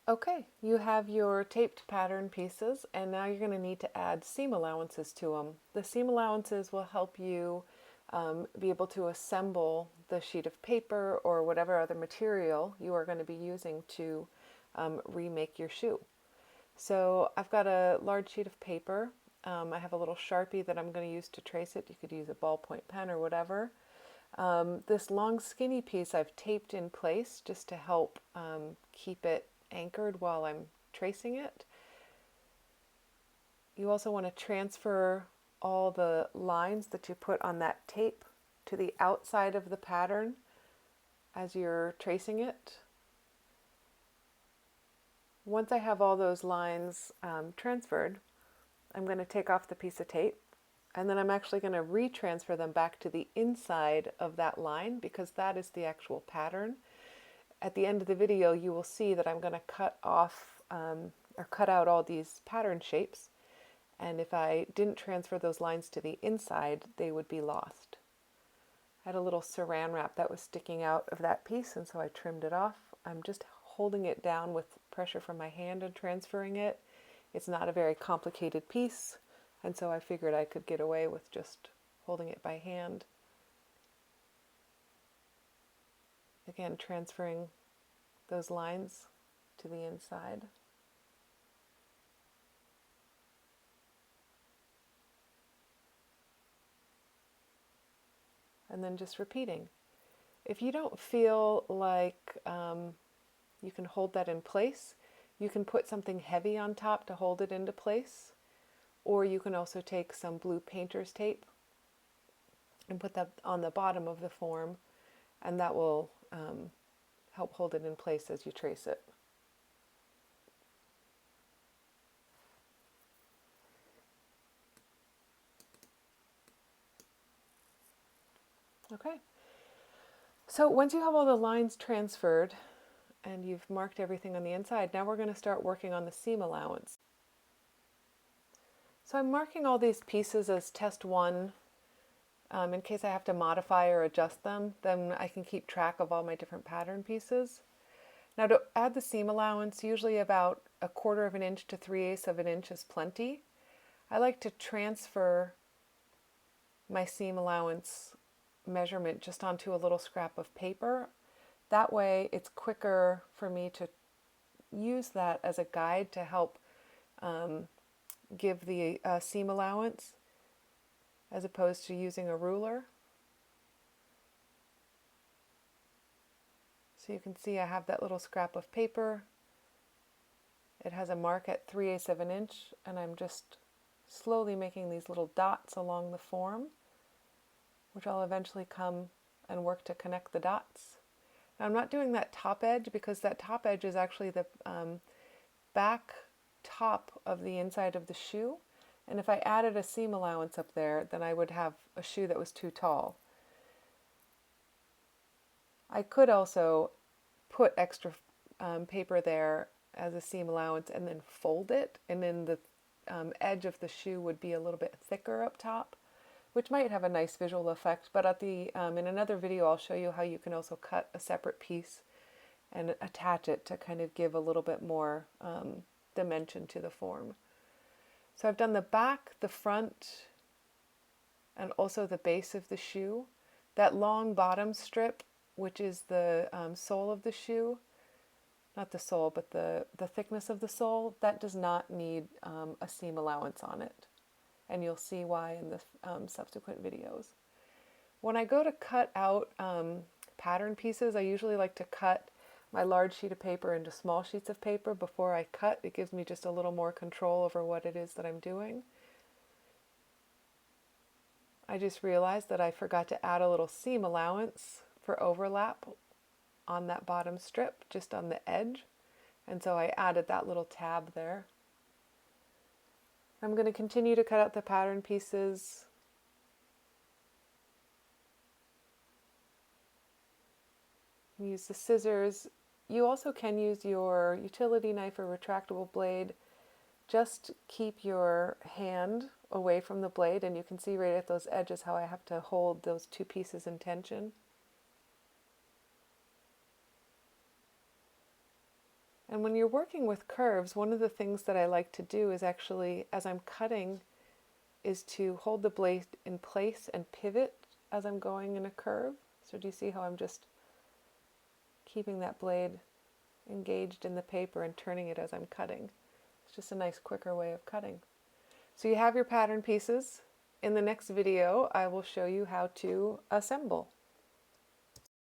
Okay, you have your taped pattern pieces, and now you're going to need to add seam allowances to them. The seam allowances will help you be able to assemble the sheet of paper or whatever other material you are going to be using to remake your shoe. So I've got a large sheet of paper. I have a little Sharpie that I'm going to use to trace it. You could use a ballpoint pen or whatever. This long skinny piece I've taped in place just to help keep it anchored while I'm tracing it. You also want to transfer all the lines that you put on that tape to the outside of the pattern as you're tracing it. Once I have all those lines transferred, I'm going to take off the piece of tape, and then I'm actually going to retransfer them back to the inside of that line because that is the actual pattern. At the end of the video, you will see that I'm going to cut off or cut out all these pattern shapes, and if I didn't transfer those lines to the inside, they would be lost. I had a little saran wrap that was sticking out of that piece, and so I trimmed it off. I'm just holding it down with pressure from my hand and transferring it. It's not a very complicated piece, and so I figured I could get away with just holding it by hand. Again, transferring those lines to the inside. And then just repeating. If you don't feel like you can hold that in place, you can put something heavy on top to hold it into place, or you can also take some blue painter's tape and put that on the bottom of the form, and that will help hold it in place as you trace it. Okay, so once you have all the lines transferred and you've marked everything on the inside, now we're going to start working on the seam allowance. So I'm marking all these pieces as test 1 in case I have to modify or adjust them, then I can keep track of all my different pattern pieces. Now to add the seam allowance, usually about 1/4 of an inch to 3/8 of an inch is plenty. I like to transfer my seam allowance measurement just onto a little scrap of paper. That way it's quicker for me to use that as a guide to help give the seam allowance as opposed to using a ruler. So you can see I have that little scrap of paper. It has a mark at 3/8 of an inch, and I'm just slowly making these little dots along the form, which I'll eventually come and work to connect the dots. Now I'm not doing that top edge because that top edge is actually the back top of the inside of the shoe. And if I added a seam allowance up there, then I would have a shoe that was too tall. I could also put extra paper there as a seam allowance and then fold it, and then the edge of the shoe would be a little bit thicker up top, which might have a nice visual effect. But at the in another video I'll show you how you can also cut a separate piece and attach it to kind of give a little bit more dimension to the form. So I've done the back, the front, and also the base of the shoe. That long bottom strip, which is the sole of the shoe, not the sole, but the thickness of the sole, that does not need a seam allowance on it. And you'll see why in the subsequent videos. When I go to cut out pattern pieces, I usually like to cut my large sheet of paper into small sheets of paper before I cut. It gives me just a little more control over what it is that I'm doing. I just realized that I forgot to add a little seam allowance for overlap on that bottom strip, just on the edge. And so I added that little tab there. I'm going to continue to cut out the pattern pieces. Use the scissors. You also can use your utility knife or retractable blade. Just keep your hand away from the blade, and you can see right at those edges how I have to hold those two pieces in tension. And when you're working with curves, one of the things that I like to do is actually, as I'm cutting, is to hold the blade in place and pivot as I'm going in a curve. So do you see how I'm just keeping that blade engaged in the paper and turning it as I'm cutting? It's just a nice quicker way of cutting. So you have your pattern pieces. In the next video, I will show you how to assemble.